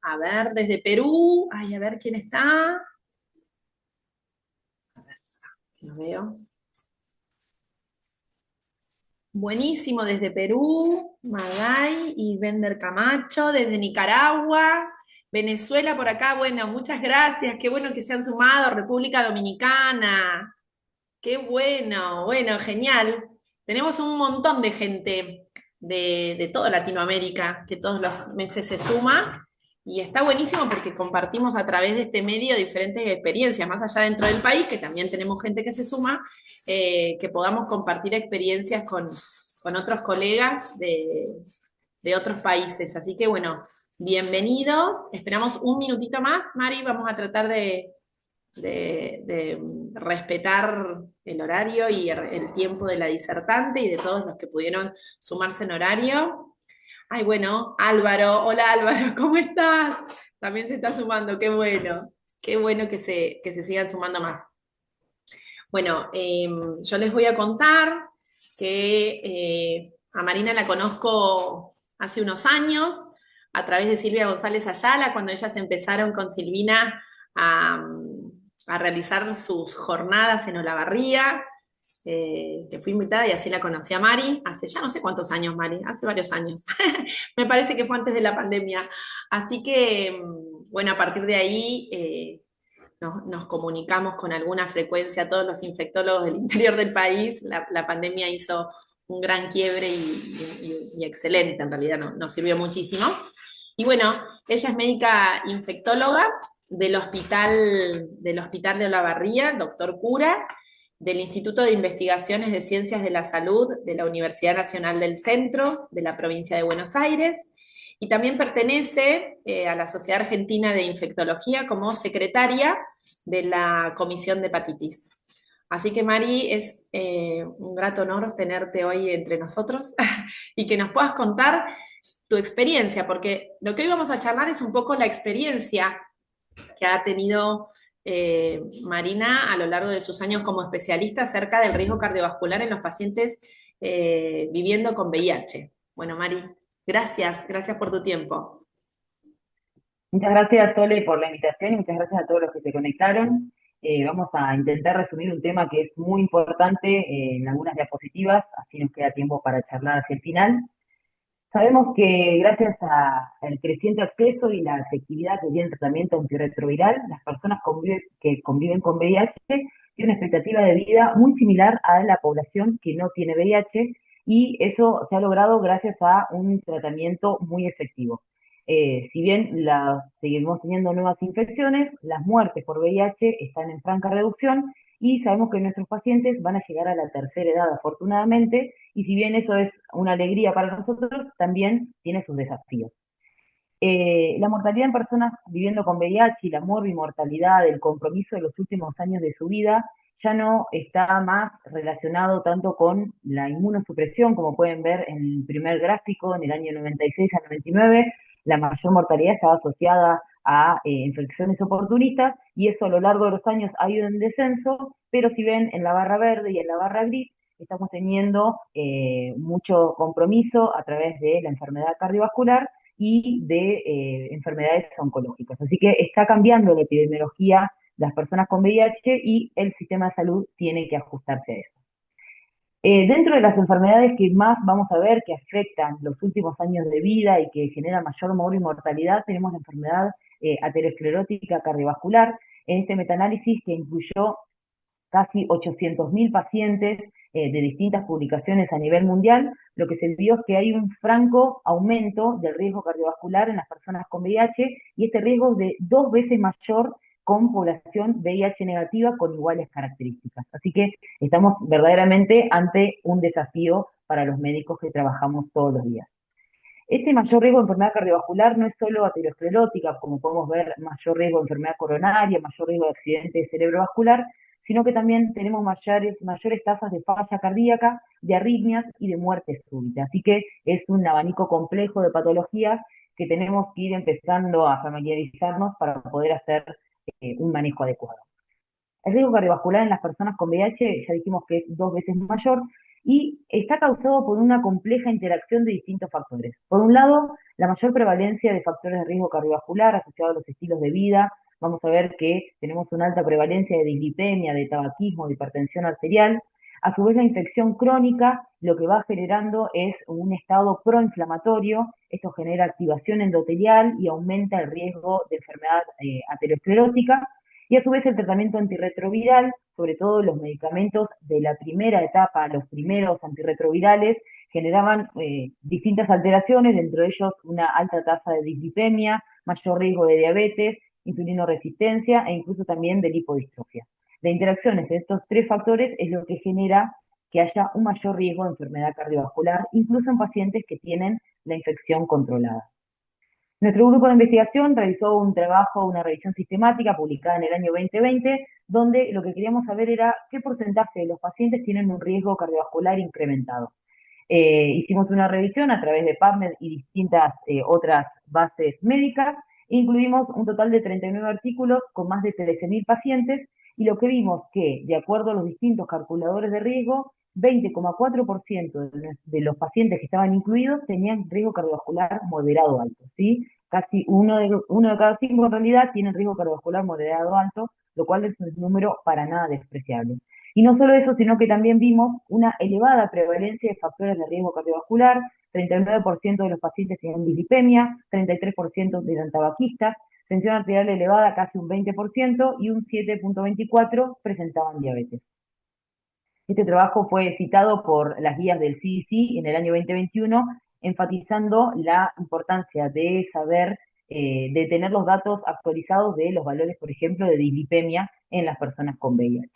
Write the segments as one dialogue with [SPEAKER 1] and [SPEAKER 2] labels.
[SPEAKER 1] A ver, desde Perú. Ay, a ver quién está. Lo veo. Buenísimo, desde Perú, Maday y Bender Camacho, desde Nicaragua, Venezuela por acá. Bueno, muchas gracias. Qué bueno que se han sumado. República Dominicana. Qué bueno, bueno, genial. Tenemos un montón de gente de toda Latinoamérica que todos los meses se suma y está buenísimo porque compartimos a través de este medio diferentes experiencias, más allá dentro del país, que también tenemos gente que se suma, que podamos compartir experiencias con otros colegas de otros países. Así que bueno, bienvenidos. Esperamos un minutito más, Mari, vamos a tratar de respetar el horario y el tiempo de la disertante y de todos los que pudieron sumarse en horario. Ay, bueno, Álvaro, hola Álvaro, ¿cómo estás? También se está sumando, qué bueno que se sigan sumando más. Bueno, yo les voy a contar que a Marina la conozco hace unos años a través de Silvia González Ayala, cuando ellas empezaron con Silvina a, a realizar sus jornadas en Olavarría, que fui invitada y así la conocí a Mari, hace ya no sé cuántos años, Mari, hace varios años. Me parece que fue antes de la pandemia. Así que, bueno, a partir de ahí nos comunicamos con alguna frecuencia todos los infectólogos del interior del país. La pandemia hizo un gran quiebre y excelente, en realidad nos sirvió muchísimo. Y bueno, ella es médica infectóloga del hospital de Olavarría, doctor Cura, del Instituto de Investigaciones de Ciencias de la Salud de la Universidad Nacional del Centro de la provincia de Buenos Aires, y también pertenece a la Sociedad Argentina de Infectología como secretaria de la Comisión de Hepatitis. Así que Mari, es un grato honor tenerte hoy entre nosotros y que nos puedas contar tu experiencia, porque lo que hoy vamos a charlar es un poco la experiencia que ha tenido Marina a lo largo de sus años como especialista acerca del riesgo cardiovascular en los pacientes viviendo con VIH. Bueno, Mari, gracias por tu tiempo.
[SPEAKER 2] Muchas gracias, Sole, por la invitación y muchas gracias a todos los que se conectaron. Vamos a intentar resumir un tema que es muy importante en algunas diapositivas, así nos queda tiempo para charlar hacia el final. Sabemos que gracias al creciente acceso y la efectividad que tiene el tratamiento antirretroviral, las personas que conviven con VIH tienen una expectativa de vida muy similar a la población que no tiene VIH y eso se ha logrado gracias a un tratamiento muy efectivo. Si bien seguimos teniendo nuevas infecciones, las muertes por VIH están en franca reducción y sabemos que nuestros pacientes van a llegar a la tercera edad, afortunadamente, y si bien eso es una alegría para nosotros, también tiene sus desafíos. La mortalidad en personas viviendo con VIH y la morbimortalidad, el compromiso de los últimos años de su vida, ya no está más relacionado tanto con la inmunosupresión, como pueden ver en el primer gráfico, en el año 96 a 99, la mayor mortalidad estaba asociada a infecciones oportunistas, y eso a lo largo de los años ha ido en descenso, pero si ven en la barra verde y en la barra gris, estamos teniendo mucho compromiso a través de la enfermedad cardiovascular y de enfermedades oncológicas. Así que está cambiando la epidemiología de las personas con VIH y el sistema de salud tiene que ajustarse a eso. Dentro de las enfermedades que más vamos a ver que afectan los últimos años de vida y que generan mayor mortalidad, tenemos la enfermedad aterosclerótica cardiovascular. En este metaanálisis que incluyó casi 800.000 pacientes de distintas publicaciones a nivel mundial, lo que se vio es que hay un franco aumento del riesgo cardiovascular en las personas con VIH y este riesgo es de 2 veces mayor con población VIH negativa con iguales características. Así que estamos verdaderamente ante un desafío para los médicos que trabajamos todos los días. Este mayor riesgo de enfermedad cardiovascular no es solo aterosclerótica, como podemos ver, mayor riesgo de enfermedad coronaria, mayor riesgo de accidente cerebrovascular, sino que también tenemos mayores tasas de falla cardíaca, de arritmias y de muerte súbita. Así que es un abanico complejo de patologías que tenemos que ir empezando a familiarizarnos para poder hacer un manejo adecuado. El riesgo cardiovascular en las personas con VIH, ya dijimos que es 2 veces mayor, y está causado por una compleja interacción de distintos factores. Por un lado, la mayor prevalencia de factores de riesgo cardiovascular asociados a los estilos de vida. Vamos a ver que tenemos una alta prevalencia de dislipemia, de tabaquismo, de hipertensión arterial. A su vez, la infección crónica lo que va generando es un estado proinflamatorio. Esto genera activación endotelial y aumenta el riesgo de enfermedad aterosclerótica. Y a su vez el tratamiento antirretroviral, sobre todo los medicamentos de la primera etapa, los primeros antirretrovirales, generaban distintas alteraciones, dentro de ellos una alta tasa de dislipemia, mayor riesgo de diabetes, insulinoresistencia e incluso también de lipodistrofia. La interacción entre estos tres factores es lo que genera que haya un mayor riesgo de enfermedad cardiovascular, incluso en pacientes que tienen la infección controlada. Nuestro grupo de investigación realizó un trabajo, una revisión sistemática publicada en el año 2020, donde lo que queríamos saber era qué porcentaje de los pacientes tienen un riesgo cardiovascular incrementado. Hicimos una revisión a través de PubMed y distintas otras bases médicas, e incluimos un total de 39 artículos con más de 13.000 pacientes, y lo que vimos que, de acuerdo a los distintos calculadores de riesgo, 20,4% de los pacientes que estaban incluidos tenían riesgo cardiovascular moderado alto, ¿sí? Casi uno de cada cinco en realidad tienen riesgo cardiovascular moderado alto, lo cual es un número para nada despreciable. Y no solo eso, sino que también vimos una elevada prevalencia de factores de riesgo cardiovascular. 39% de los pacientes tenían dislipemia, 33% eran tabaquistas, tensión arterial elevada casi un 20% y un 7,24% presentaban diabetes. Este trabajo fue citado por las guías del CDC en el año 2021, enfatizando la importancia de saber, de tener los datos actualizados de los valores, por ejemplo, de dislipemia en las personas con VIH.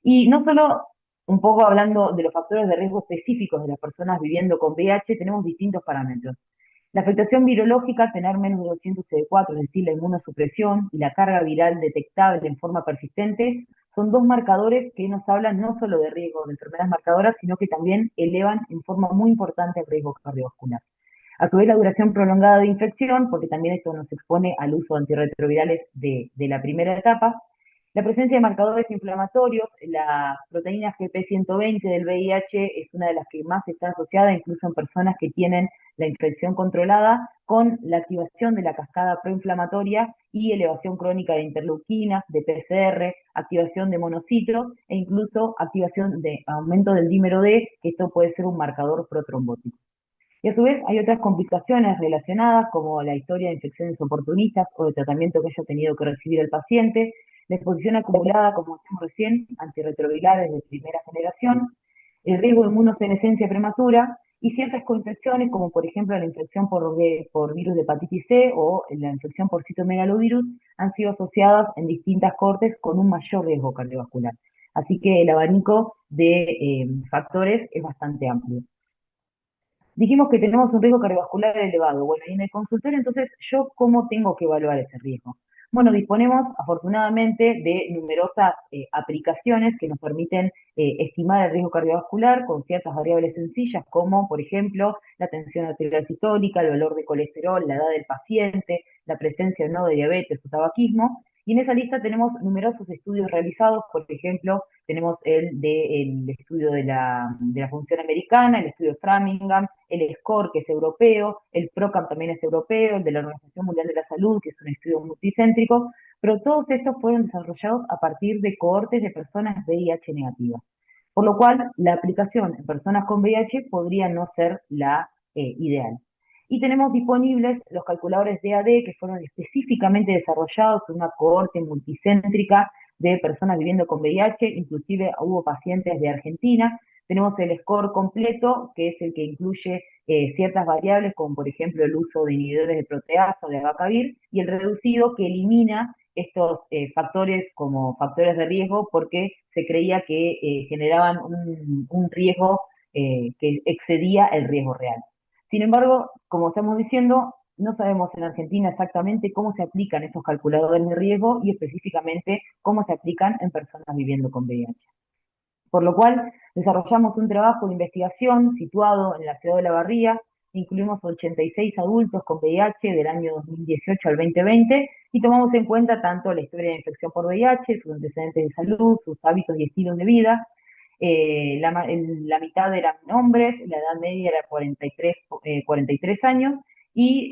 [SPEAKER 2] Y no solo un poco hablando de los factores de riesgo específicos de las personas viviendo con VIH, tenemos distintos parámetros. La afectación virológica, tener menos de 200 CD4, es decir, la inmunosupresión, y la carga viral detectable en forma persistente, son dos marcadores que nos hablan no solo de riesgo de enfermedades marcadoras, sino que también elevan en forma muy importante el riesgo cardiovascular. A su vez, la duración prolongada de infección, porque también esto nos expone al uso de antirretrovirales de la primera etapa, la presencia de marcadores inflamatorios. La proteína GP120 del VIH es una de las que más está asociada, incluso en personas que tienen la infección controlada, con la activación de la cascada proinflamatoria y elevación crónica de interleuquinas, de PCR, activación de monocitos e incluso activación de aumento del dímero D, que esto puede ser un marcador protrombótico. Y a su vez hay otras complicaciones relacionadas, como la historia de infecciones oportunistas o de tratamiento que haya tenido que recibir el paciente, la exposición acumulada, como decíamos recién, antirretrovirales de primera generación, el riesgo de inmunosenescencia prematura y ciertas coinfecciones, como por ejemplo la infección por virus de hepatitis C o la infección por citomegalovirus, han sido asociadas en distintas cortes con un mayor riesgo cardiovascular. Así que el abanico de factores es bastante amplio. Dijimos que tenemos un riesgo cardiovascular elevado. Bueno, y en el consultorio, entonces, ¿yo cómo tengo que evaluar ese riesgo? Bueno, disponemos afortunadamente de numerosas aplicaciones que nos permiten estimar el riesgo cardiovascular con ciertas variables sencillas, como por ejemplo la tensión arterial sistólica, el valor de colesterol, la edad del paciente, la presencia o no de diabetes o tabaquismo. Y en esa lista tenemos numerosos estudios realizados. Por ejemplo, tenemos el estudio de la función americana, el estudio de Framingham, el SCORE, que es europeo, el PROCAM también es europeo, el de la Organización Mundial de la Salud, que es un estudio multicéntrico, pero todos estos fueron desarrollados a partir de cohortes de personas VIH negativas. Por lo cual, la aplicación en personas con VIH podría no ser la ideal. Y tenemos disponibles los calculadores DAD, que fueron específicamente desarrollados en una cohorte multicéntrica de personas viviendo con VIH, inclusive hubo pacientes de Argentina. Tenemos el score completo, que es el que incluye ciertas variables, como por ejemplo el uso de inhibidores de proteasa o de abacavir, y el reducido, que elimina estos factores como factores de riesgo, porque se creía que generaban un riesgo que excedía el riesgo real. Sin embargo, como estamos diciendo, no sabemos en Argentina exactamente cómo se aplican estos calculadores de riesgo y específicamente cómo se aplican en personas viviendo con VIH. Por lo cual, desarrollamos un trabajo de investigación situado en la ciudad de La Barría. Incluimos 86 adultos con VIH del año 2018 al 2020 y tomamos en cuenta tanto la historia de infección por VIH, sus antecedentes de salud, sus hábitos y estilos de vida. la mitad eran hombres, la edad media era 43 años, y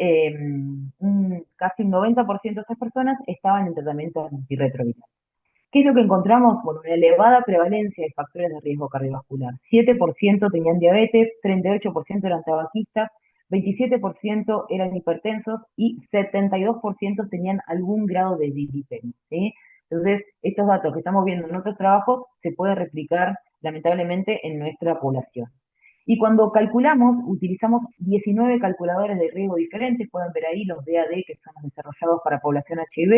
[SPEAKER 2] casi un 90% de estas personas estaban en tratamiento antirretroviral. ¿Qué es lo que encontramos? Bueno, una elevada prevalencia de factores de riesgo cardiovascular. 7% tenían diabetes, 38% eran tabaquistas, 27% eran hipertensos y 72% tenían algún grado de dislipemia, ¿sí? Entonces, estos datos que estamos viendo en otros trabajos se pueden replicar lamentablemente en nuestra población. Y cuando calculamos, utilizamos 19 calculadores de riesgo diferentes, pueden ver ahí los DAD que son los desarrollados para población HIV,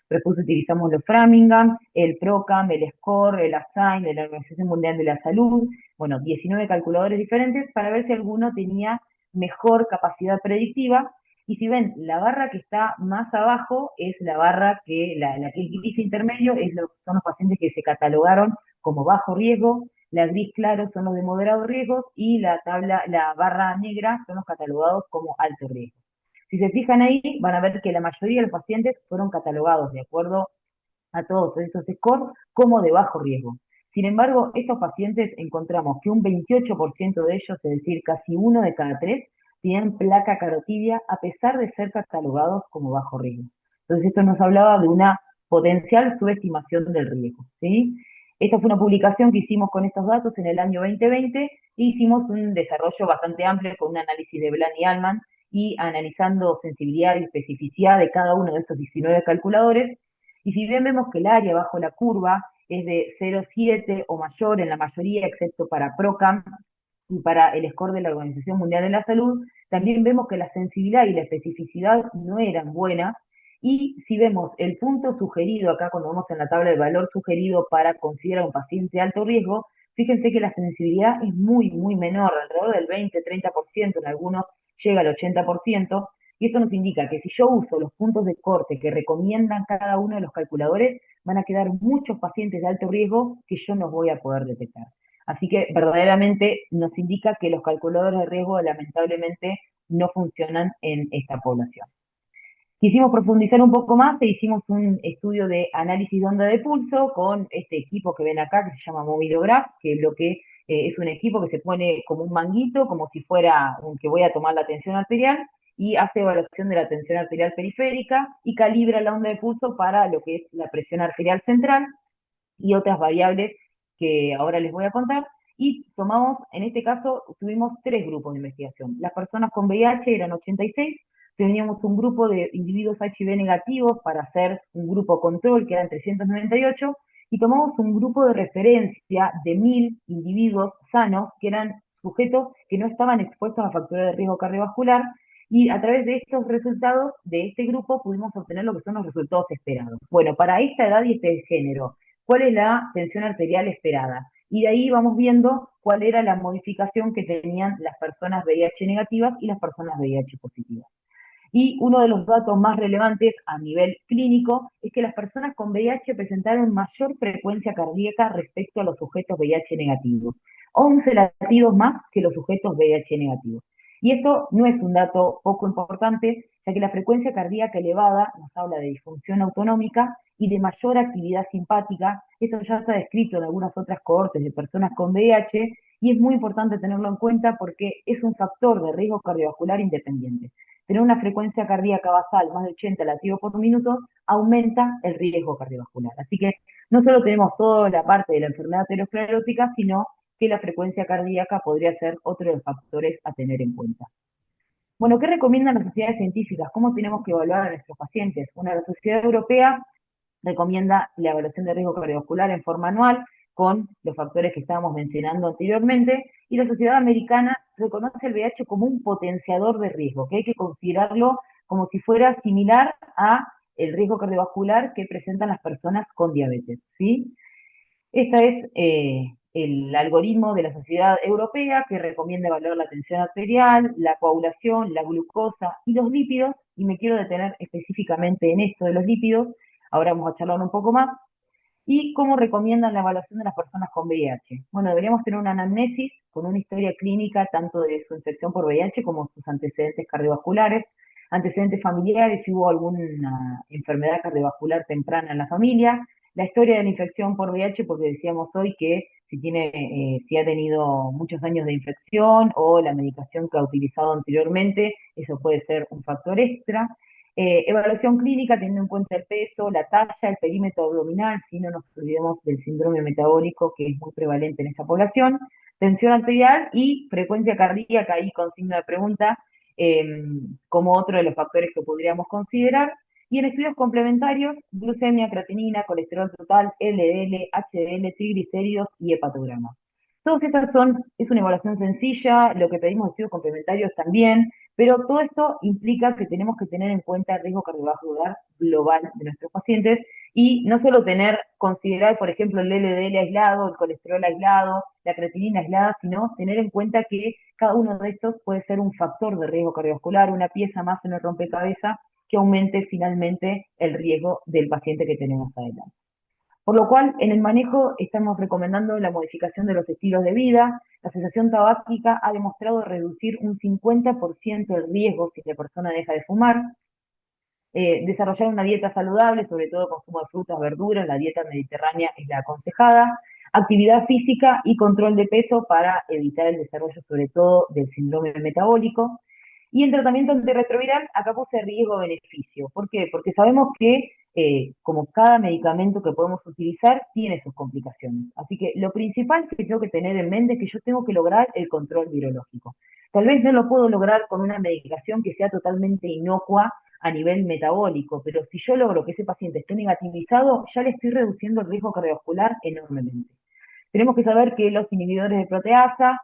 [SPEAKER 2] pero después utilizamos los Framingham, el PROCAM, el SCORE, el ASIGN, de la Organización Mundial de la Salud, bueno, 19 calculadores diferentes para ver si alguno tenía mejor capacidad predictiva. Y si ven, la barra que está más abajo es la barra la que es gris intermedio, son los pacientes que se catalogaron como bajo riesgo, la gris claro son los de moderado riesgo y la barra negra son los catalogados como alto riesgo. Si se fijan ahí, van a ver que la mayoría de los pacientes fueron catalogados de acuerdo a todos estos scores como de bajo riesgo. Sin embargo, estos pacientes encontramos que un 28% de ellos, es decir, casi uno de cada tres, tenían placa carotidia a pesar de ser catalogados como bajo riesgo. Entonces esto nos hablaba de una potencial subestimación del riesgo, ¿sí? Esta fue una publicación que hicimos con estos datos en el año 2020 e hicimos un desarrollo bastante amplio con un análisis de Blan y Allman y analizando sensibilidad y especificidad de cada uno de estos 19 calculadores. Y si bien vemos que el área bajo la curva es de 0,7 o mayor en la mayoría, excepto para PROCAM y para el score de la Organización Mundial de la Salud, también vemos que la sensibilidad y la especificidad no eran buenas. Y si vemos el punto sugerido acá, cuando vemos en la tabla el valor sugerido para considerar un paciente de alto riesgo, fíjense que la sensibilidad es muy, muy menor, alrededor del 20-30%, en algunos llega al 80%, y esto nos indica que si yo uso los puntos de corte que recomiendan cada uno de los calculadores, van a quedar muchos pacientes de alto riesgo que yo no voy a poder detectar. Así que verdaderamente nos indica que los calculadores de riesgo lamentablemente no funcionan en esta población. Quisimos profundizar un poco más e hicimos un estudio de análisis de onda de pulso con este equipo que ven acá que se llama Movidograph, que lo que es un equipo que se pone como un manguito, como si fuera un que voy a tomar la tensión arterial, y hace evaluación de la tensión arterial periférica y calibra la onda de pulso para lo que es la presión arterial central y otras variables que ahora les voy a contar. Y tomamos, en este caso, tuvimos tres grupos de investigación. Las personas con VIH eran 86, teníamos un grupo de individuos HIV negativos para hacer un grupo control, que eran 398, y tomamos un grupo de referencia de 1000 individuos sanos, que eran sujetos que no estaban expuestos a factores de riesgo cardiovascular, y a través de estos resultados de este grupo pudimos obtener lo que son los resultados esperados. Bueno, para esta edad y este género, ¿cuál es la tensión arterial esperada? Y de ahí vamos viendo cuál era la modificación que tenían las personas VIH negativas y las personas VIH positivas. Y uno de los datos más relevantes a nivel clínico es que las personas con VIH presentaron mayor frecuencia cardíaca respecto a los sujetos VIH negativos, 11 latidos más que los sujetos VIH negativos. Y esto no es un dato poco importante, ya que la frecuencia cardíaca elevada nos habla de disfunción autonómica y de mayor actividad simpática. Esto ya está descrito en algunas otras cohortes de personas con VIH y es muy importante tenerlo en cuenta porque es un factor de riesgo cardiovascular independiente. Tener una frecuencia cardíaca basal más de 80 latidos por minuto aumenta el riesgo cardiovascular. Así que no solo tenemos toda la parte de la enfermedad aterosclerótica, sino que la frecuencia cardíaca podría ser otro de los factores a tener en cuenta. Bueno, ¿qué recomiendan las sociedades científicas? ¿Cómo tenemos que evaluar a nuestros pacientes? Bueno, la Sociedad Europea recomienda la evaluación de riesgo cardiovascular en forma anual con los factores que estábamos mencionando anteriormente, y la Sociedad Americana reconoce el VIH como un potenciador de riesgo, que hay que considerarlo como si fuera similar a el riesgo cardiovascular que presentan las personas con diabetes, ¿sí? Este es el algoritmo de la Sociedad Europea que recomienda evaluar la tensión arterial, la coagulación, la glucosa y los lípidos, y me quiero detener específicamente en esto de los lípidos, ahora vamos a charlar un poco más, y cómo recomiendan la evaluación de las personas con VIH. Bueno, deberíamos tener una anamnesis con una historia clínica tanto de su infección por VIH como sus antecedentes cardiovasculares, antecedentes familiares, si hubo alguna enfermedad cardiovascular temprana en la familia, la historia de la infección por VIH, porque decíamos hoy que si ha tenido muchos años de infección o la medicación que ha utilizado anteriormente, eso puede ser un factor extra. Evaluación clínica teniendo en cuenta el peso, la talla, el perímetro abdominal, si no nos olvidemos del síndrome metabólico que es muy prevalente en esa población, tensión arterial y frecuencia cardíaca, ahí con signo de pregunta, eh, como otro de los factores que podríamos considerar. Y en estudios complementarios, glucemia, creatinina, colesterol total, LDL, HDL, triglicéridos y hepatograma. Todas estas es una evaluación sencilla, lo que pedimos en estudios complementarios también, pero todo esto implica que tenemos que tener en cuenta el riesgo cardiovascular global de nuestros pacientes y no solo considerar, por ejemplo, el LDL aislado, el colesterol aislado, la creatinina aislada, sino tener en cuenta que cada uno de estos puede ser un factor de riesgo cardiovascular, una pieza más en el rompecabezas que aumente finalmente el riesgo del paciente que tenemos adelante. Por lo cual, en el manejo estamos recomendando la modificación de los estilos de vida. La cesación tabáquica ha demostrado reducir un 50% el riesgo si la persona deja de fumar. Desarrollar una dieta saludable, sobre todo consumo de frutas, verduras, la dieta mediterránea es la aconsejada. Actividad física y control de peso para evitar el desarrollo, sobre todo, del síndrome metabólico. Y en tratamiento antirretroviral, acá puse riesgo-beneficio. ¿Por qué? Porque sabemos que como cada medicamento que podemos utilizar tiene sus complicaciones. Así que lo principal que tengo que tener en mente es que yo tengo que lograr el control virológico. Tal vez no lo puedo lograr con una medicación que sea totalmente inocua a nivel metabólico, pero si yo logro que ese paciente esté negativizado, ya le estoy reduciendo el riesgo cardiovascular enormemente. Tenemos que saber que los inhibidores de proteasa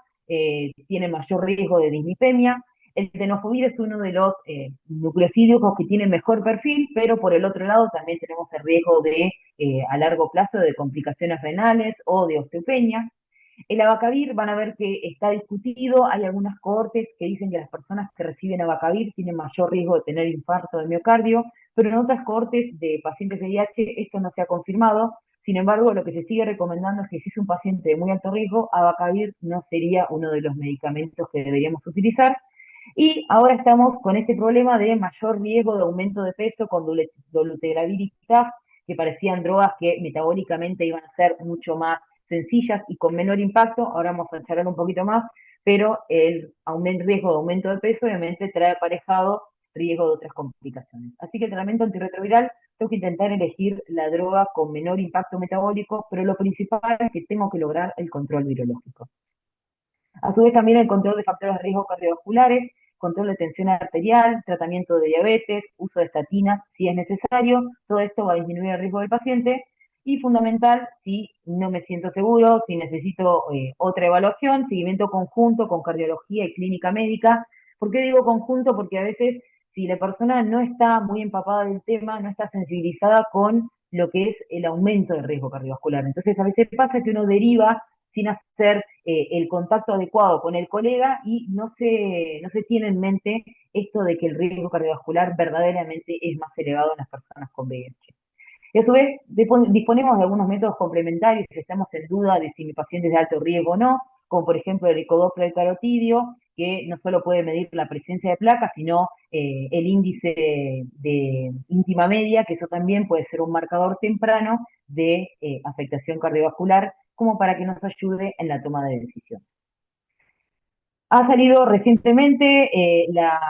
[SPEAKER 2] tienen mayor riesgo de dislipemia. El tenofovir es uno de los nucleosídeos que tiene mejor perfil, pero por el otro lado también tenemos el riesgo a largo plazo de complicaciones renales o de osteopenia. El abacavir van a ver que está discutido, hay algunas cohortes que dicen que las personas que reciben abacavir tienen mayor riesgo de tener infarto de miocardio, pero en otras cohortes de pacientes de VIH esto no se ha confirmado. Sin embargo, lo que se sigue recomendando es que si es un paciente de muy alto riesgo, abacavir no sería uno de los medicamentos que deberíamos utilizar. Y ahora estamos con este problema de mayor riesgo de aumento de peso con dolutegravir y TAF, que parecían drogas que metabólicamente iban a ser mucho más sencillas y con menor impacto. Ahora vamos a charlar un poquito más, pero el riesgo de aumento de peso obviamente trae aparejado riesgo de otras complicaciones. Así que el tratamiento antirretroviral tengo que intentar elegir la droga con menor impacto metabólico, pero lo principal es que tengo que lograr el control virológico. A su vez también el control de factores de riesgo cardiovasculares, control de tensión arterial, tratamiento de diabetes, uso de estatinas si es necesario, todo esto va a disminuir el riesgo del paciente. Y fundamental, si no me siento seguro, si necesito otra evaluación, seguimiento conjunto con cardiología y clínica médica. ¿Por qué digo conjunto? Porque a veces si la persona no está muy empapada del tema, no está sensibilizada con lo que es el aumento del riesgo cardiovascular. Entonces a veces pasa que uno deriva sin hacer el contacto adecuado con el colega y no se tiene en mente esto de que el riesgo cardiovascular verdaderamente es más elevado en las personas con VIH. Y a su vez, disponemos de algunos métodos complementarios si estamos en duda de si mi paciente es de alto riesgo o no, como por ejemplo el ecodoppler carotidio, que no solo puede medir la presencia de placas, sino el índice de íntima media, que eso también puede ser un marcador temprano de afectación cardiovascular, como para que nos ayude en la toma de decisión. Ha salido recientemente, la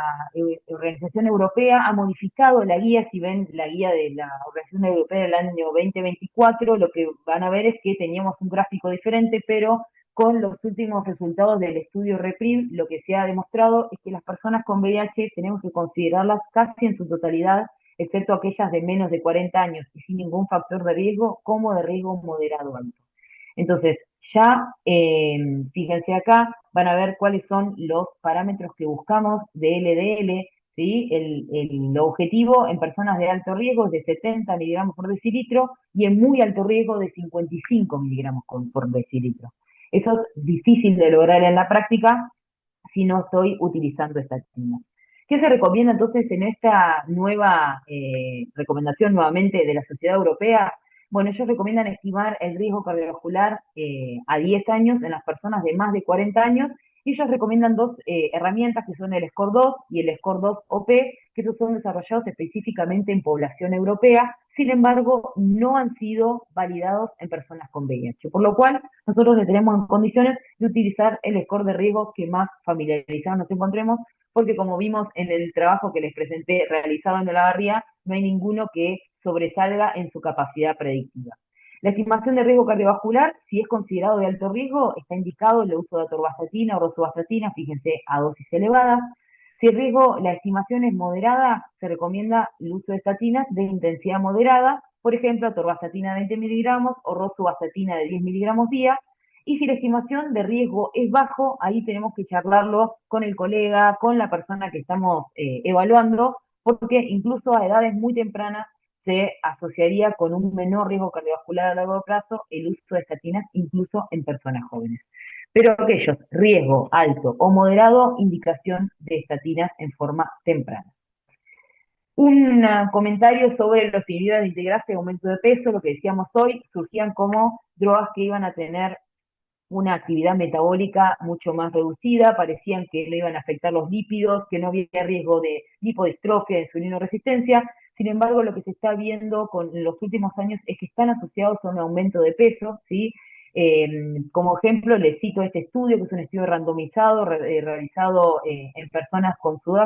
[SPEAKER 2] Organización Europea ha modificado la guía, si ven la guía de la Organización Europea del año 2024, lo que van a ver es que teníamos un gráfico diferente, pero con los últimos resultados del estudio REPRIV, lo que se ha demostrado es que las personas con VIH tenemos que considerarlas casi en su totalidad, excepto aquellas de menos de 40 años y sin ningún factor de riesgo, como de riesgo moderado alto. Entonces, ya fíjense acá, van a ver cuáles son los parámetros que buscamos de LDL, ¿sí? El objetivo en personas de alto riesgo es de 70 miligramos por decilitro y en muy alto riesgo de 55 miligramos por decilitro. Eso es difícil de lograr en la práctica si no estoy utilizando estatinas. ¿Qué se recomienda entonces en esta nueva recomendación nuevamente de la Sociedad Europea? Bueno, ellos recomiendan estimar el riesgo cardiovascular a 10 años en las personas de más de 40 años y ellos recomiendan dos herramientas que son el SCORE-2 y el SCORE-2-OP, que esos son desarrollados específicamente en población europea, sin embargo, no han sido validados en personas con VIH, por lo cual nosotros le tenemos en condiciones de utilizar el score de riesgo que más familiarizados nos encontremos, porque como vimos en el trabajo que les presenté realizado en Olavarría, no hay ninguno que sobresalga en su capacidad predictiva. La estimación de riesgo cardiovascular, si es considerado de alto riesgo, está indicado el uso de atorvastatina o rosuvastatina, fíjense, a dosis elevadas. Si el riesgo, la estimación es moderada, se recomienda el uso de estatinas de intensidad moderada, por ejemplo, atorvastatina de 20 miligramos o rosuvastatina de 10 miligramos día. Y si la estimación de riesgo es bajo, ahí tenemos que charlarlo con el colega, con la persona que estamos evaluando, porque incluso a edades muy tempranas se asociaría con un menor riesgo cardiovascular a largo plazo el uso de estatinas, incluso en personas jóvenes. Pero aquellos, riesgo alto o moderado, indicación de estatinas en forma temprana. Un comentario sobre los inhibidores de integrasa y aumento de peso, lo que decíamos hoy, surgían como drogas que iban a tener una actividad metabólica mucho más reducida, parecían que no iban a afectar los lípidos, que no había riesgo de lipodistrofia, de insulinoresistencia. Sin embargo, lo que se está viendo con los últimos años es que están asociados a un aumento de peso, ¿sí? Como ejemplo, les cito este estudio, que es un estudio randomizado, realizado en personas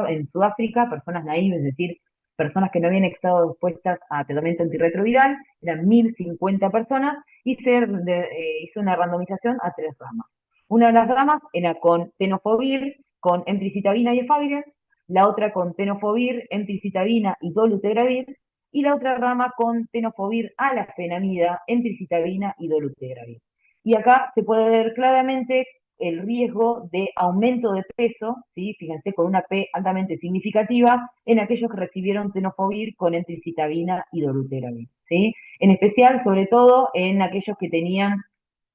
[SPEAKER 2] en Sudáfrica, personas naíves, es decir, personas que no habían estado expuestas a tratamiento antirretroviral, eran 1.050 personas, y hizo una randomización a tres ramas. Una de las ramas era con tenofovir, con emtricitabina y efavirenz, la otra con tenofovir, emtricitabina y dolutegravir, y la otra rama con tenofovir, alafenamida, emtricitabina y dolutegravir. Y acá se puede ver claramente el riesgo de aumento de peso, ¿sí? Fíjense, con una P altamente significativa, en aquellos que recibieron tenofovir con emtricitabina y dolutegravir, ¿sí? En especial, sobre todo, en aquellos que tenían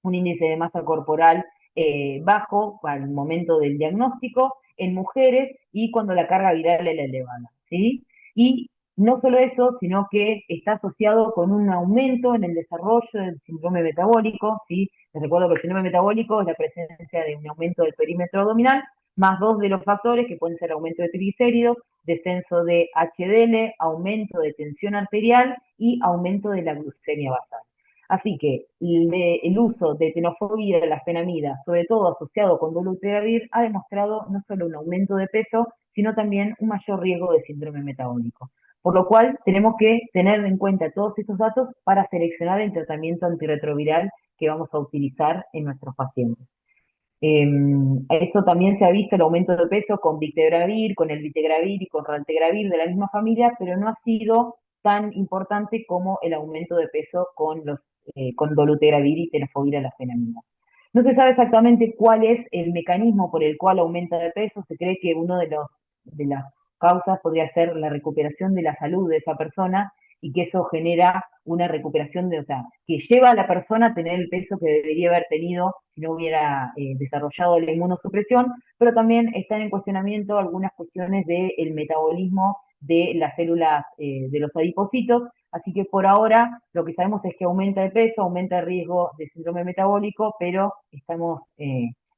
[SPEAKER 2] un índice de masa corporal bajo al momento del diagnóstico, en mujeres y cuando la carga viral era elevada, ¿sí? Y no solo eso, sino que está asociado con un aumento en el desarrollo del síndrome metabólico, ¿sí? Les recuerdo que el síndrome metabólico es la presencia de un aumento del perímetro abdominal, más dos de los factores que pueden ser aumento de triglicéridos, descenso de HDL, aumento de tensión arterial y aumento de la glucemia basal. Así que el uso de tenofovir, de la fenamida, sobre todo asociado con dolutegravir, ha demostrado no solo un aumento de peso, sino también un mayor riesgo de síndrome metabólico. Por lo cual, tenemos que tener en cuenta todos estos datos para seleccionar el tratamiento antirretroviral que vamos a utilizar en nuestros pacientes. Eso también se ha visto el aumento de peso con Victegravir, con el Vitegravir y con Raltegravir de la misma familia, pero no ha sido tan importante como el aumento de peso con dolutegravir y tenofovir alafenamida. No se sabe exactamente cuál es el mecanismo por el cual aumenta de peso. Se cree que uno de las causas podría ser la recuperación de la salud de esa persona y que eso genera una recuperación o sea, que lleva a la persona a tener el peso que debería haber tenido si no hubiera desarrollado la inmunosupresión, pero también están en cuestionamiento algunas cuestiones del metabolismo de las células de los adipocitos, así que por ahora lo que sabemos es que aumenta el peso, aumenta el riesgo de síndrome metabólico, pero estamos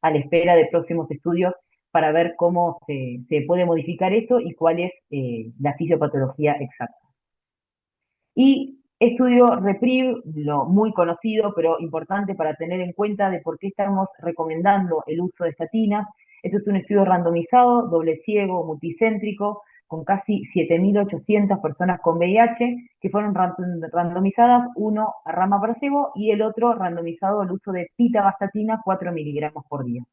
[SPEAKER 2] a la espera de próximos estudios para ver cómo se puede modificar esto y cuál es la fisiopatología exacta. Y estudio REPRIV, lo muy conocido, pero importante para tener en cuenta de por qué estamos recomendando el uso de estatinas. Este es un estudio randomizado, doble ciego, multicéntrico, con casi 7.800 personas con VIH, que fueron randomizadas, uno a rama placebo y el otro randomizado al uso de pitavastatina 4 miligramos por día.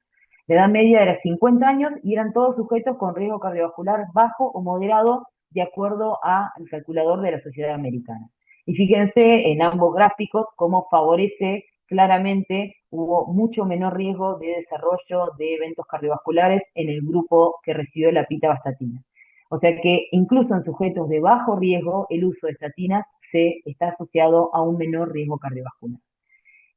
[SPEAKER 2] La edad media era 50 años y eran todos sujetos con riesgo cardiovascular bajo o moderado de acuerdo al calculador de la Sociedad Americana. Y fíjense en ambos gráficos cómo favorece claramente, hubo mucho menor riesgo de desarrollo de eventos cardiovasculares en el grupo que recibió la pitavastatina. O sea que incluso en sujetos de bajo riesgo, el uso de estatinas se está asociado a un menor riesgo cardiovascular.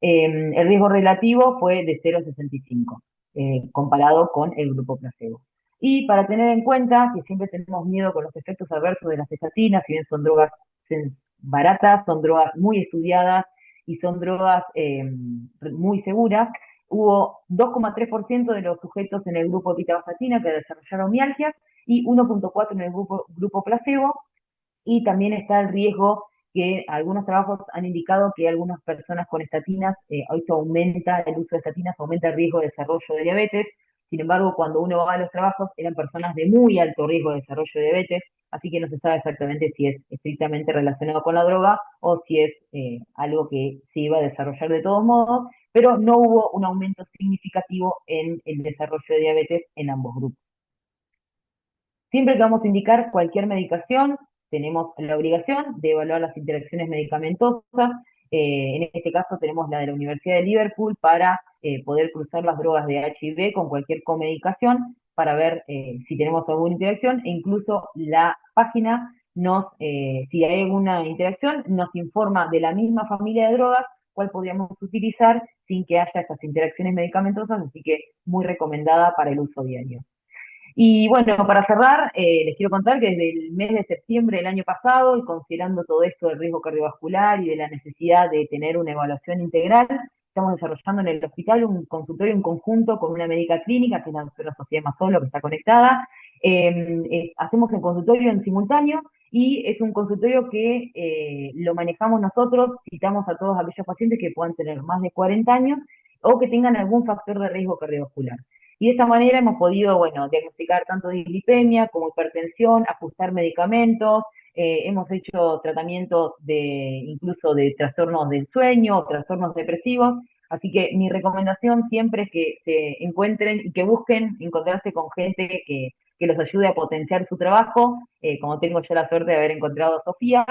[SPEAKER 2] El riesgo relativo fue de 0,65, comparado con el grupo placebo. Y para tener en cuenta que siempre tenemos miedo con los efectos adversos de las estatinas, si bien son drogas baratas, son drogas muy estudiadas y son drogas muy seguras, hubo 2,3% de los sujetos en el grupo pitavastatina que desarrollaron mialgias y 1,4% en el grupo placebo, y también está el riesgo que algunos trabajos han indicado que algunas personas con estatinas, esto aumenta el uso de estatinas, aumenta el riesgo de desarrollo de diabetes. Sin embargo, cuando uno va a los trabajos, eran personas de muy alto riesgo de desarrollo de diabetes, así que no se sabe exactamente si es estrictamente relacionado con la droga o si es algo que se iba a desarrollar de todos modos, pero no hubo un aumento significativo en el desarrollo de diabetes en ambos grupos. Siempre que vamos a indicar cualquier medicación, tenemos la obligación de evaluar las interacciones medicamentosas. En este caso tenemos la de la Universidad de Liverpool para poder cruzar las drogas de HIV con cualquier comedicación para ver si tenemos alguna interacción, e incluso la página si hay alguna interacción, nos informa de la misma familia de drogas cuál podríamos utilizar sin que haya estas interacciones medicamentosas, así que muy recomendada para el uso diario. Y bueno, para cerrar, les quiero contar que desde el mes de septiembre del año pasado, y considerando todo esto del riesgo cardiovascular y de la necesidad de tener una evaluación integral, estamos desarrollando en el hospital un consultorio en conjunto con una médica clínica, que es la doctora Sofía Mazzolo, que está conectada. Hacemos el consultorio en simultáneo y es un consultorio que lo manejamos nosotros, citamos a todos aquellos pacientes que puedan tener más de 40 años o que tengan algún factor de riesgo cardiovascular. Y de esta manera hemos podido, bueno, diagnosticar tanto dislipemia como hipertensión, ajustar medicamentos, hemos hecho tratamientos incluso de trastornos del sueño o trastornos depresivos, así que mi recomendación siempre es que se encuentren y que busquen encontrarse con gente que los ayude a potenciar su trabajo, como tengo yo la suerte de haber encontrado a Sofía,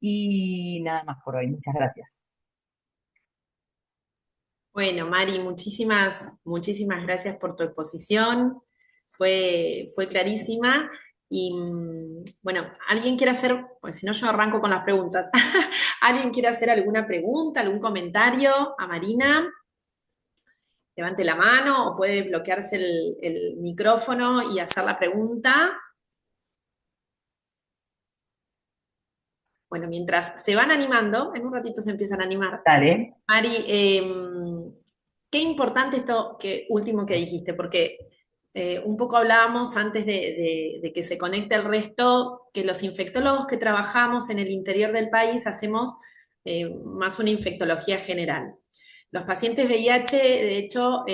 [SPEAKER 2] y nada más por hoy. Muchas gracias.
[SPEAKER 1] Bueno, Mari, muchísimas gracias por tu exposición. Fue clarísima. Y bueno, ¿alguien quiere hacer, pues si no yo arranco con las preguntas? ¿Alguien quiere hacer alguna pregunta, algún comentario a Marina? Levante la mano o puede bloquearse el micrófono y hacer la pregunta. Bueno, mientras se van animando, en un ratito se empiezan a animar.
[SPEAKER 2] Dale.
[SPEAKER 1] Mari, qué importante esto último que dijiste, porque un poco hablábamos antes de que se conecte el resto, que los infectólogos que trabajamos en el interior del país hacemos más una infectología general. Los pacientes VIH, de hecho,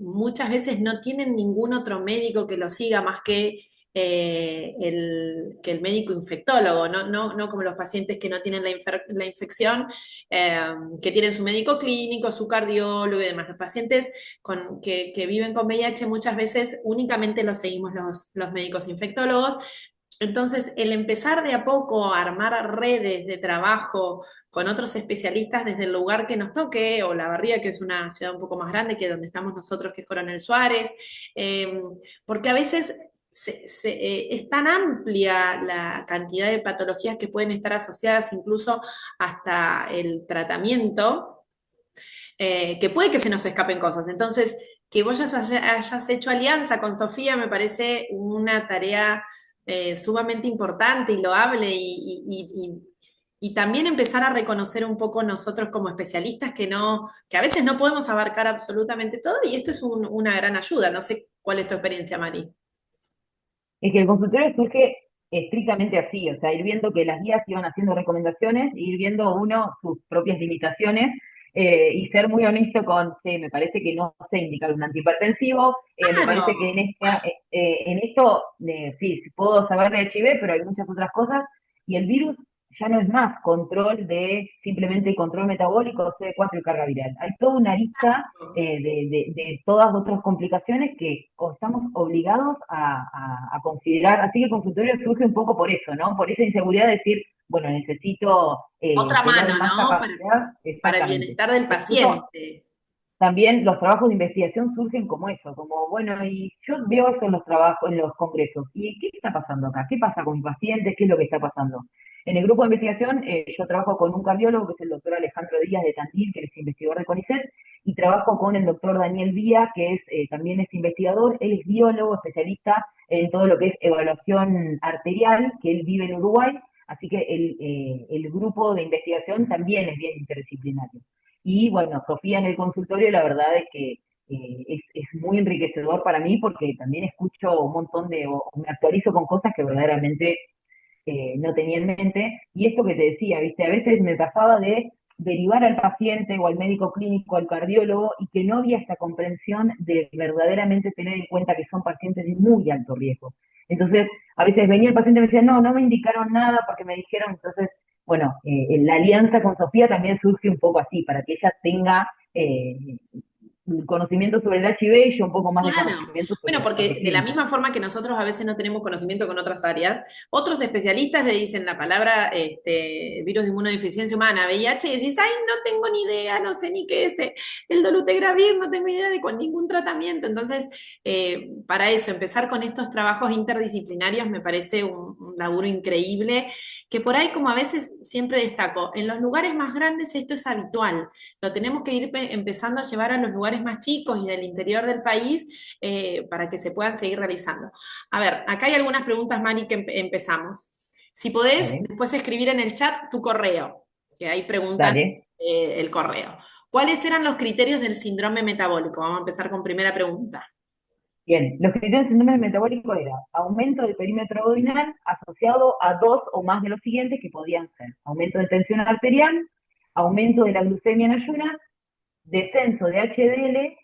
[SPEAKER 1] muchas veces no tienen ningún otro médico que los siga más que el médico infectólogo, no como los pacientes que no tienen la infección, que tienen su médico clínico, su cardiólogo y demás. Los pacientes que viven con VIH muchas veces únicamente los seguimos los médicos infectólogos. Entonces, el empezar de a poco a armar redes de trabajo con otros especialistas desde el lugar que nos toque, o La Barría, que es una ciudad un poco más grande que donde estamos nosotros, que es Coronel Suárez, porque a veces es tan amplia la cantidad de patologías que pueden estar asociadas incluso hasta el tratamiento, que puede que se nos escapen cosas. Entonces, que vos hayas hecho alianza con Sofía me parece una tarea sumamente importante y loable y también empezar a reconocer un poco nosotros como especialistas que a veces no podemos abarcar absolutamente todo y esto es una gran ayuda. No sé cuál es tu experiencia, Mari.
[SPEAKER 2] Es que el consultorio surge estrictamente así, o sea, ir viendo que las guías iban haciendo recomendaciones, ir viendo uno sus propias limitaciones y ser muy honesto con, sí, me parece que no sé indicar un antihipertensivo, me
[SPEAKER 1] Claro.
[SPEAKER 2] parece que en esto, sí, puedo saber de HIV, pero hay muchas otras cosas, y el virus ya no es más control de simplemente control metabólico, CD4 y carga viral. Hay toda una lista de todas otras complicaciones que estamos obligados a considerar. Así que el consultorio surge un poco por eso, ¿no? Por esa inseguridad de decir, bueno, necesito
[SPEAKER 1] Otra
[SPEAKER 2] tener
[SPEAKER 1] mano,
[SPEAKER 2] más
[SPEAKER 1] ¿no?
[SPEAKER 2] capacidad,
[SPEAKER 1] Para el
[SPEAKER 2] exactamente.
[SPEAKER 1] bienestar del
[SPEAKER 2] Incluso
[SPEAKER 1] paciente.
[SPEAKER 2] también los trabajos de investigación surgen como eso, como, bueno, y yo veo eso en los trabajos, en los congresos, ¿y qué está pasando acá? ¿Qué pasa con mis pacientes? ¿Qué es lo que está pasando? En el grupo de investigación, yo trabajo con un cardiólogo, que es el doctor Alejandro Díaz de Tandil, que es investigador de CONICET, y trabajo con el doctor Daniel Vía, que también es investigador, él es biólogo, especialista en todo lo que es evaluación arterial, que él vive en Uruguay, así que el grupo de investigación también es bien interdisciplinario. Y bueno, Sofía en el consultorio, la verdad es que es muy enriquecedor para mí porque también escucho un montón o me actualizo con cosas que verdaderamente no tenía en mente. Y esto que te decía, ¿viste? A veces me pasaba de derivar al paciente o al médico clínico, al cardiólogo, y que no había esta comprensión de verdaderamente tener en cuenta que son pacientes de muy alto riesgo. Entonces, a veces venía el paciente y me decía, no, no me indicaron nada porque me dijeron, entonces, bueno, la alianza con Sofía también surge un poco así, para que ella tenga conocimiento sobre el HIV y yo un poco más de
[SPEAKER 1] Claro.
[SPEAKER 2] conocimiento sobre
[SPEAKER 1] Bueno,
[SPEAKER 2] la parte
[SPEAKER 1] porque de la
[SPEAKER 2] clínica.
[SPEAKER 1] misma forma que nosotros a veces no tenemos conocimiento con otras áreas, otros especialistas le dicen la palabra virus de inmunodeficiencia humana, VIH, y decís, ay, no tengo ni idea, no sé ni qué es el dolutegravir, no tengo idea de con ningún tratamiento. Entonces, para eso, empezar con estos trabajos interdisciplinarios me parece un laburo increíble, que por ahí, como a veces siempre destaco, en los lugares más grandes esto es habitual. Lo tenemos que ir empezando a llevar a los lugares más chicos y del interior del país para que se puedan seguir realizando. A ver, acá hay algunas preguntas, Mari, que empezamos. Si podés,
[SPEAKER 2] Dale,
[SPEAKER 1] después escribir en el chat tu correo, que ahí preguntan
[SPEAKER 2] dale.
[SPEAKER 1] el correo. ¿Cuáles eran los criterios del síndrome metabólico? Vamos a empezar con primera pregunta.
[SPEAKER 2] Bien, los criterios de síndrome metabólico era aumento del perímetro abdominal asociado a dos o más de los siguientes que podían ser aumento de tensión arterial, aumento de la glucemia en ayunas, descenso de HDL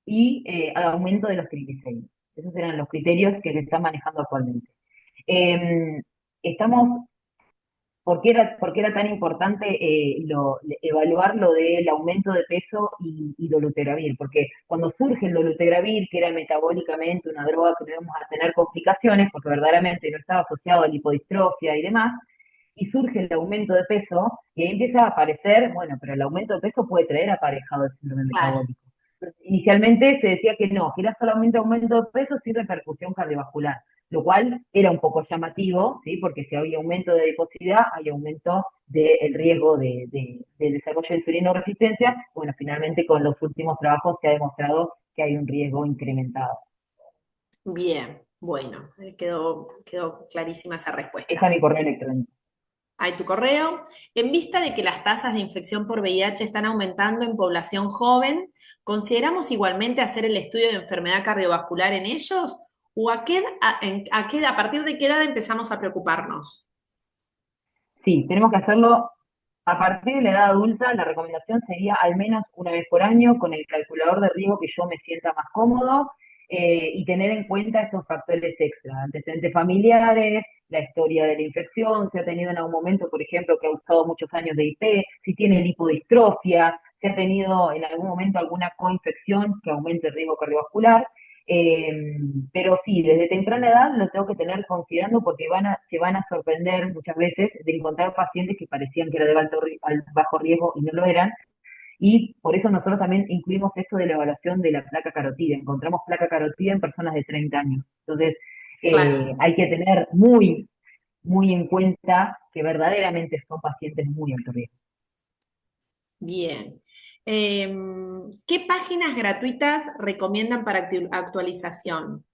[SPEAKER 2] y aumento de los triglicéridos. Esos eran los criterios que se están manejando actualmente. Eh, estamos ¿Por qué era tan importante evaluar lo del aumento de peso y dolutegravir? Porque cuando surge el dolutegravir, que era metabólicamente una droga que no íbamos a tener complicaciones, porque verdaderamente no estaba asociado a lipodistrofia y demás, y surge el aumento de peso, y ahí empieza a aparecer, bueno, pero el aumento de peso puede traer aparejado el síndrome
[SPEAKER 1] Claro.
[SPEAKER 2] metabólico. Inicialmente se decía que era solamente aumento de peso sin repercusión cardiovascular, lo cual era un poco llamativo, ¿sí? Porque si había aumento de adiposidad, hay aumento del riesgo del desarrollo de insulinoresistencia. Bueno, finalmente con los últimos trabajos se ha demostrado que hay un riesgo incrementado.
[SPEAKER 1] Bien, bueno, quedó clarísima esa respuesta.
[SPEAKER 2] Esa es mi correo electrónico.
[SPEAKER 1] Hay tu correo. En vista de que las tasas de infección por VIH están aumentando en población joven, ¿consideramos igualmente hacer el estudio de enfermedad cardiovascular en ellos? ¿O a partir de qué edad empezamos a preocuparnos?
[SPEAKER 2] Sí, tenemos que hacerlo a partir de la edad adulta. La recomendación sería al menos una vez por año con el calculador de riesgo que yo me sienta más cómodo, y tener en cuenta estos factores extra, antecedentes familiares, la historia de la infección, si ha tenido en algún momento, por ejemplo, que ha usado muchos años de IP, si tiene lipodistrofia, si ha tenido en algún momento alguna coinfección que aumente el riesgo cardiovascular. Eh, pero sí, desde temprana edad lo tengo que tener considerando porque se van a sorprender muchas veces de encontrar pacientes que parecían que era de bajo riesgo y no lo eran. Y por eso nosotros también incluimos esto de la evaluación de la placa carótida. Encontramos placa carótida en personas de 30 años. Entonces,
[SPEAKER 1] Claro,
[SPEAKER 2] hay que tener muy, muy en cuenta que verdaderamente son pacientes muy alto riesgo.
[SPEAKER 1] bien. ¿Qué páginas gratuitas recomiendan para actualización?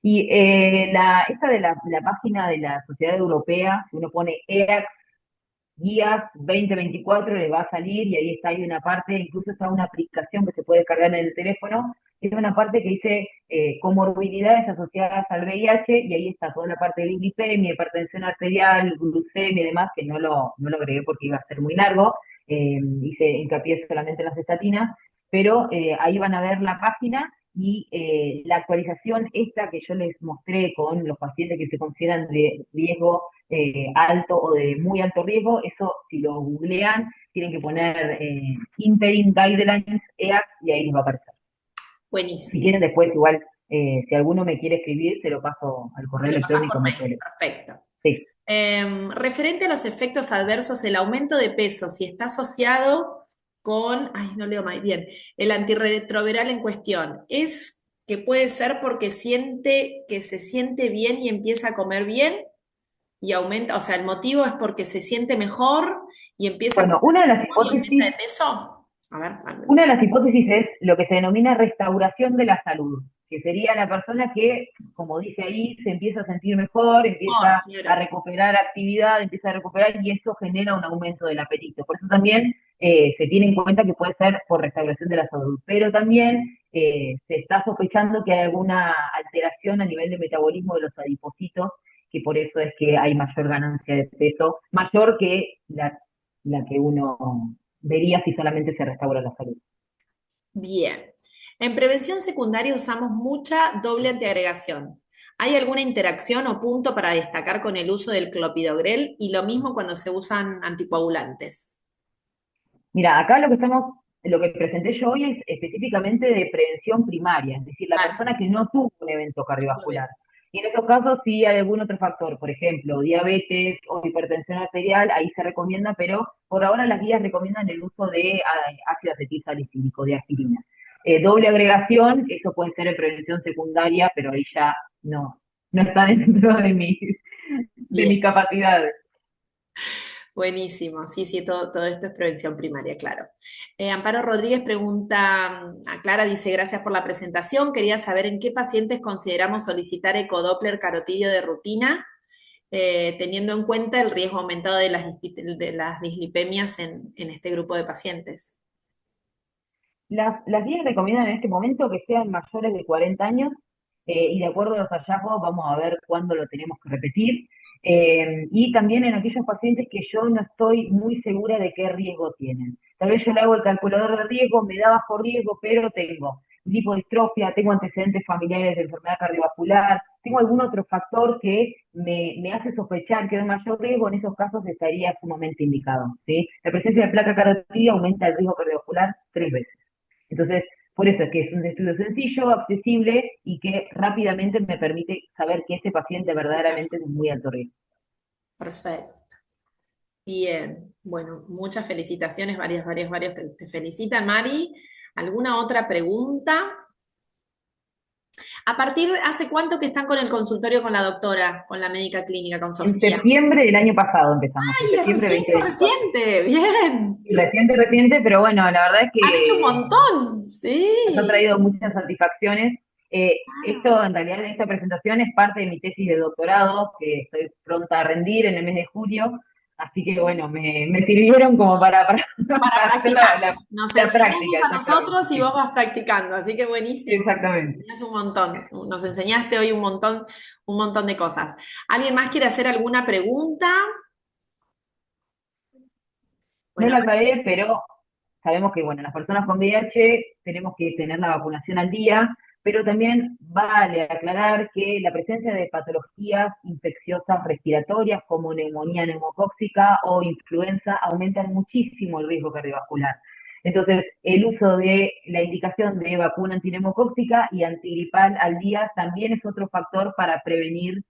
[SPEAKER 2] Y esta de la página de la Sociedad Europea, si uno pone EAC guías 2024 le va a salir y ahí está, hay una parte, incluso está una aplicación que se puede descargar en el teléfono, tiene una parte que dice comorbilidades asociadas al VIH y ahí está toda la parte de glicemia, hipertensión arterial, glucemia y demás, que no lo agregué porque iba a ser muy largo, hice hincapié solamente en las estatinas, pero ahí van a ver la página y la actualización esta que yo les mostré con los pacientes que se consideran de riesgo alto o de muy alto riesgo, eso si lo googlean, tienen que poner Interim Guidelines EAC y ahí les va a aparecer. Si
[SPEAKER 1] Buenísimo.
[SPEAKER 2] quieren después igual, si alguno me quiere escribir, se lo paso al correo
[SPEAKER 1] Me lo pasás
[SPEAKER 2] electrónico,
[SPEAKER 1] por
[SPEAKER 2] no hay
[SPEAKER 1] mail.
[SPEAKER 2] problema.
[SPEAKER 1] Perfecto.
[SPEAKER 2] Sí.
[SPEAKER 1] Referente a los efectos adversos, el aumento de peso, si está asociado con, ay, no leo más bien, el antirretroviral en cuestión, ¿es que puede ser porque siente que se siente bien y empieza a comer bien y aumenta, o sea, el motivo es porque se siente mejor y empieza a
[SPEAKER 2] Bueno,
[SPEAKER 1] comer mejor y aumenta de peso? A ver,
[SPEAKER 2] una de las hipótesis es lo que se denomina restauración de la salud, que sería la persona que, como dice ahí, se empieza a sentir mejor,
[SPEAKER 1] mejor,
[SPEAKER 2] empieza a
[SPEAKER 1] claro.
[SPEAKER 2] recuperar actividad, empieza a recuperar y eso genera un aumento del apetito. Por eso también se tiene en cuenta que puede ser por restauración de la salud, pero también se está sospechando que hay alguna alteración a nivel de metabolismo de los adipocitos, que por eso es que hay mayor ganancia de peso, mayor que la que uno vería si solamente se restaura la salud.
[SPEAKER 1] Bien. En prevención secundaria usamos mucha doble antiagregación. ¿Hay alguna interacción o punto para destacar con el uso del clopidogrel? Y lo mismo cuando se usan anticoagulantes.
[SPEAKER 2] Mira, acá lo que presenté yo hoy es específicamente de prevención primaria, es decir, la
[SPEAKER 1] Vale,
[SPEAKER 2] persona que no tuvo un evento
[SPEAKER 1] muy
[SPEAKER 2] cardiovascular.
[SPEAKER 1] bien.
[SPEAKER 2] Y en esos casos, si hay algún otro factor, por ejemplo, diabetes o hipertensión arterial, ahí se recomienda, pero por ahora las guías recomiendan el uso de ácido acetilsalicílico, de aspirina. Doble agregación, eso puede ser en prevención secundaria, pero ahí ya no está dentro de
[SPEAKER 1] Bien.
[SPEAKER 2] mis capacidades.
[SPEAKER 1] Buenísimo, sí, sí, todo esto es prevención primaria, claro. Amparo Rodríguez pregunta a Clara, dice, gracias por la presentación. Quería saber en qué pacientes consideramos solicitar ecodoppler carotidio de rutina, teniendo en cuenta el riesgo aumentado de las dislipemias en este grupo de pacientes.
[SPEAKER 2] Las guías recomiendan en este momento que sean mayores de 40 años y de acuerdo a los hallazgos vamos a ver cuándo lo tenemos que repetir. Y también en aquellos pacientes que yo no estoy muy segura de qué riesgo tienen. Tal vez yo le hago el calculador de riesgo, me da bajo riesgo, pero tengo lipodistrofia, tengo antecedentes familiares de enfermedad cardiovascular, tengo algún otro factor que me hace sospechar que hay un mayor riesgo, en esos casos estaría sumamente indicado. ¿Sí? La presencia de placa carotidia aumenta el riesgo cardiovascular 3 veces. Entonces, por eso es que es un estudio sencillo, accesible y que rápidamente me permite saber que ese paciente verdaderamente es de muy alto riesgo.
[SPEAKER 1] Perfecto. Bien, bueno, muchas felicitaciones, varios que te felicitan, Mari. ¿Alguna otra pregunta? ¿Hace cuánto que están con el consultorio con la doctora, con la médica clínica, con
[SPEAKER 2] En
[SPEAKER 1] Sofía?
[SPEAKER 2] septiembre del año pasado empezamos, en
[SPEAKER 1] ¡Ay, es
[SPEAKER 2] septiembre
[SPEAKER 1] reciente,
[SPEAKER 2] 2024.
[SPEAKER 1] reciente! ¡Bien!
[SPEAKER 2] Y reciente, pero bueno, la verdad es
[SPEAKER 1] Han hecho un
[SPEAKER 2] que
[SPEAKER 1] montón,
[SPEAKER 2] nos ha
[SPEAKER 1] sí.
[SPEAKER 2] traído muchas satisfacciones.
[SPEAKER 1] Claro.
[SPEAKER 2] Esto, en realidad, esta presentación es parte de mi tesis de doctorado, que estoy pronta a rendir en el mes de julio, así que bueno, me sirvieron como
[SPEAKER 1] Para
[SPEAKER 2] para hacer
[SPEAKER 1] practicar. Nos
[SPEAKER 2] la
[SPEAKER 1] enseñamos
[SPEAKER 2] práctica,
[SPEAKER 1] a
[SPEAKER 2] exactamente,
[SPEAKER 1] nosotros y
[SPEAKER 2] sí,
[SPEAKER 1] vos vas practicando, así que buenísimo. Nos
[SPEAKER 2] exactamente.
[SPEAKER 1] enseñás un montón. Nos enseñaste hoy un montón de cosas. ¿Alguien más quiere hacer alguna pregunta?
[SPEAKER 2] No
[SPEAKER 1] Bueno,
[SPEAKER 2] lo aclaré, pero sabemos que, bueno, las personas con VIH tenemos que tener la vacunación al día, pero también vale aclarar que la presencia de patologías infecciosas respiratorias como neumonía neumocóxica o influenza aumentan muchísimo el riesgo cardiovascular. Entonces, el uso de la indicación de vacuna antineumocóxica y antigripal al día también es otro factor para prevenir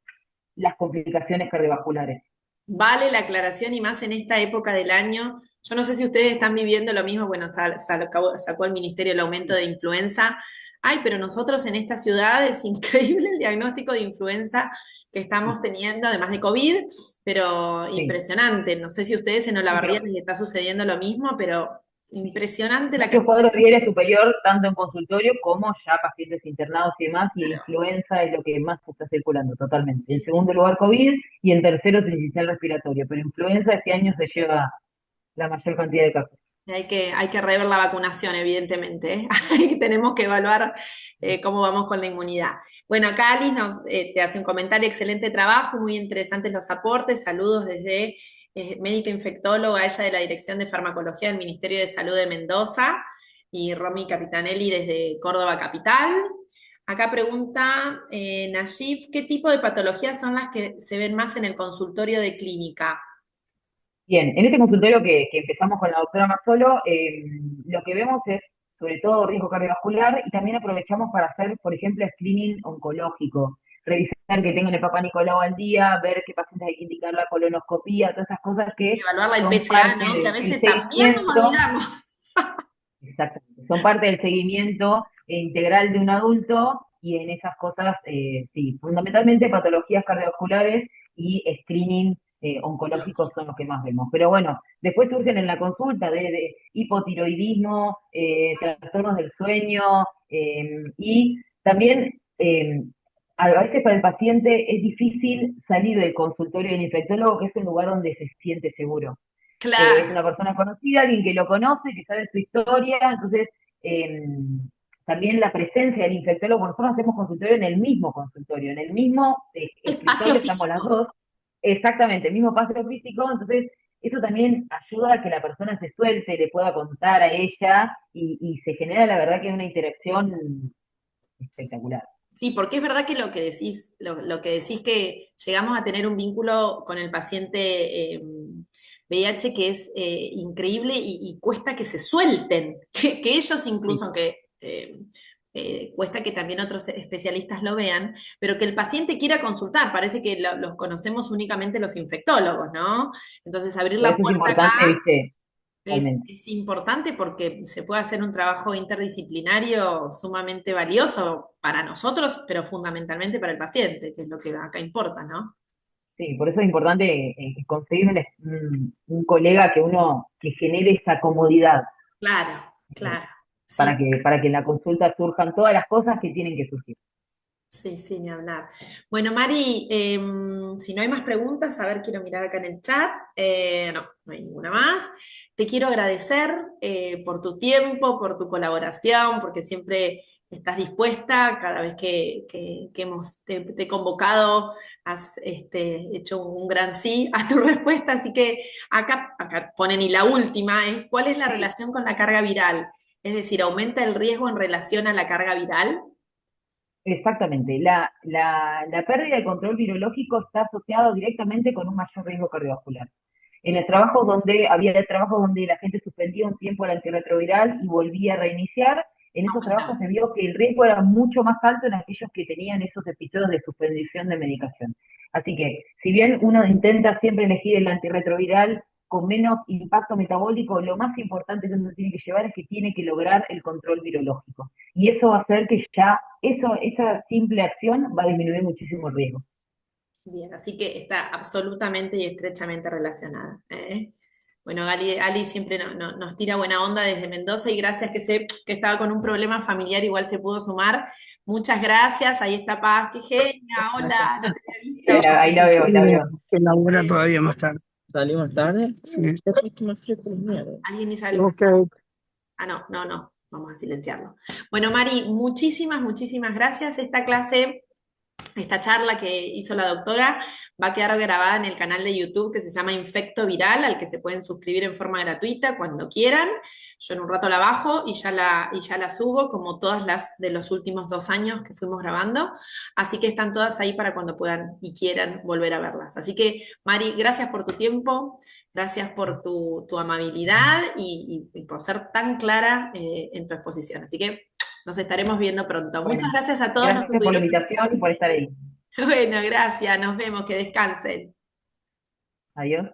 [SPEAKER 2] las complicaciones cardiovasculares.
[SPEAKER 1] vale la aclaración y más en esta época del año. Yo no sé si ustedes están viviendo lo mismo, bueno, sacó el ministerio el aumento de influenza. Ay, pero nosotros en esta ciudad es increíble el diagnóstico de influenza que estamos teniendo, además de COVID, pero
[SPEAKER 2] Sí.
[SPEAKER 1] impresionante. No sé si a ustedes en
[SPEAKER 2] Sí,
[SPEAKER 1] Olavarría
[SPEAKER 2] pero
[SPEAKER 1] les está sucediendo lo mismo, pero impresionante la
[SPEAKER 2] muchos
[SPEAKER 1] cantidad
[SPEAKER 2] cuadros de fiebre
[SPEAKER 1] de...
[SPEAKER 2] superior, tanto en consultorio como ya pacientes internados y demás, y influenza es lo que más se está circulando totalmente.
[SPEAKER 1] Sí,
[SPEAKER 2] En
[SPEAKER 1] sí.
[SPEAKER 2] segundo lugar, COVID, y en tercero, sincicial respiratorio. Pero influenza este año se lleva la mayor cantidad de casos.
[SPEAKER 1] Hay que rever la vacunación, evidentemente, ¿eh? Tenemos que evaluar cómo vamos con la inmunidad. Bueno, acá Alice te hace un comentario, excelente trabajo, muy interesantes los aportes, saludos desde médica infectóloga, ella de la Dirección de Farmacología del Ministerio de Salud de Mendoza, y Romy Capitanelli desde Córdoba Capital. Acá pregunta Nayib, ¿qué tipo de patologías son las que se ven más en el consultorio de clínica?
[SPEAKER 2] Bien, en este consultorio que empezamos con la doctora Mazzolo, lo que vemos es sobre todo riesgo cardiovascular y también aprovechamos para hacer, por ejemplo, screening oncológico, revisar que tengan el Papa Nicolau al día, ver qué pacientes hay que indicar la colonoscopía, todas esas cosas
[SPEAKER 1] Y
[SPEAKER 2] que
[SPEAKER 1] evaluarla el
[SPEAKER 2] son
[SPEAKER 1] PSA,
[SPEAKER 2] parte
[SPEAKER 1] ¿no? Que a
[SPEAKER 2] del
[SPEAKER 1] veces también nos
[SPEAKER 2] seguimiento,
[SPEAKER 1] olvidamos.
[SPEAKER 2] exactamente, son parte del seguimiento integral de un adulto y en esas cosas, sí, fundamentalmente patologías cardiovasculares y screening oncológicos son los que más vemos. Pero bueno, después surgen en la consulta de hipotiroidismo, trastornos del sueño y también a veces para el paciente es difícil salir del consultorio del infectólogo, que es un lugar donde se siente seguro. Es
[SPEAKER 1] claro.
[SPEAKER 2] una persona conocida, alguien que lo conoce, que sabe su historia, entonces eh, también la presencia del infectólogo, nosotros hacemos consultorio en el mismo consultorio, en el mismo
[SPEAKER 1] Espacio
[SPEAKER 2] escritorio estamos las
[SPEAKER 1] físico.
[SPEAKER 2] dos, exactamente, el mismo espacio físico, entonces eso también ayuda a que la persona se suelte, le pueda contar a ella y se genera la verdad que una interacción espectacular.
[SPEAKER 1] Sí, porque es verdad que lo que decís, lo que decís que llegamos a tener un vínculo con el paciente VIH que es increíble y cuesta que se suelten, que ellos incluso,
[SPEAKER 2] Sí,
[SPEAKER 1] aunque cuesta que también otros especialistas lo vean, pero que el paciente quiera consultar, parece que los conocemos únicamente los infectólogos, ¿no? Entonces abrir
[SPEAKER 2] por
[SPEAKER 1] la
[SPEAKER 2] eso es
[SPEAKER 1] puerta acá
[SPEAKER 2] importante, viste, totalmente.
[SPEAKER 1] es importante porque se puede hacer un trabajo interdisciplinario sumamente valioso para nosotros, pero fundamentalmente para el paciente, que es lo que acá importa, ¿no?
[SPEAKER 2] Sí, por eso es importante conseguir un colega que uno, que genere esa comodidad,
[SPEAKER 1] Claro,
[SPEAKER 2] eh,
[SPEAKER 1] claro. Sí,
[SPEAKER 2] para que en la consulta surjan todas las cosas que tienen que surgir.
[SPEAKER 1] sí, sí, ni hablar. Bueno, Mari, si no hay más preguntas, a ver, quiero mirar acá en el chat. No, no hay ninguna más. Te quiero agradecer por tu tiempo, por tu colaboración, porque siempre estás dispuesta, cada vez que hemos te he convocado, has hecho un gran sí a tu respuesta. Así que acá ponen, y la última es, ¿cuál es la
[SPEAKER 2] Sí,
[SPEAKER 1] relación con la carga viral? Es decir, ¿aumenta el riesgo en relación a la carga viral?
[SPEAKER 2] exactamente. La pérdida de control virológico está asociado directamente con un mayor riesgo cardiovascular. En el trabajo donde había trabajos donde la gente suspendía un tiempo el antirretroviral y volvía a reiniciar, en esos trabajos
[SPEAKER 1] Aumenta.
[SPEAKER 2] se vio que el riesgo era mucho más alto en aquellos que tenían esos episodios de suspensión de medicación. Así que, si bien uno intenta siempre elegir el antirretroviral con menos impacto metabólico, lo más importante que uno tiene que llevar es que tiene que lograr el control virológico. Y eso va a hacer que ya esa simple acción va a disminuir muchísimo el riesgo.
[SPEAKER 1] Bien, así que está absolutamente y estrechamente relacionada. ¿Eh? Bueno, Ali siempre nos tira buena onda desde Mendoza y gracias que sé que estaba con un problema familiar, igual se pudo sumar. Muchas gracias, ahí está Paz, qué genia, hola, no te había visto.
[SPEAKER 2] Ahí la veo, ahí la veo.
[SPEAKER 3] Que labura
[SPEAKER 1] Eh,
[SPEAKER 3] todavía más tarde. ¿Salimos tarde? Sí. Después que me frío con mierda.
[SPEAKER 1] Alguien dice algo.
[SPEAKER 3] Ok.
[SPEAKER 1] Ah, no, no, no, vamos a silenciarlo. Bueno, Mari, muchísimas, muchísimas gracias. Esta clase, esta charla que hizo la doctora va a quedar grabada en el canal de YouTube que se llama Infecto Viral, al que se pueden suscribir en forma gratuita cuando quieran. Yo en un rato la bajo y ya la subo, como todas las de los últimos 2 años que fuimos grabando. Así que están todas ahí para cuando puedan y quieran volver a verlas. Así que, Mari, gracias por tu tiempo. Gracias por tu amabilidad y por ser tan clara en tu exposición. Así que nos estaremos viendo pronto. Muchas
[SPEAKER 2] Bueno,
[SPEAKER 1] gracias a todos los que
[SPEAKER 2] gracias por la
[SPEAKER 1] pudieron
[SPEAKER 2] invitación y
[SPEAKER 1] conectarse.
[SPEAKER 2] por estar ahí.
[SPEAKER 1] Bueno, gracias, nos vemos, que descansen.
[SPEAKER 2] Adiós.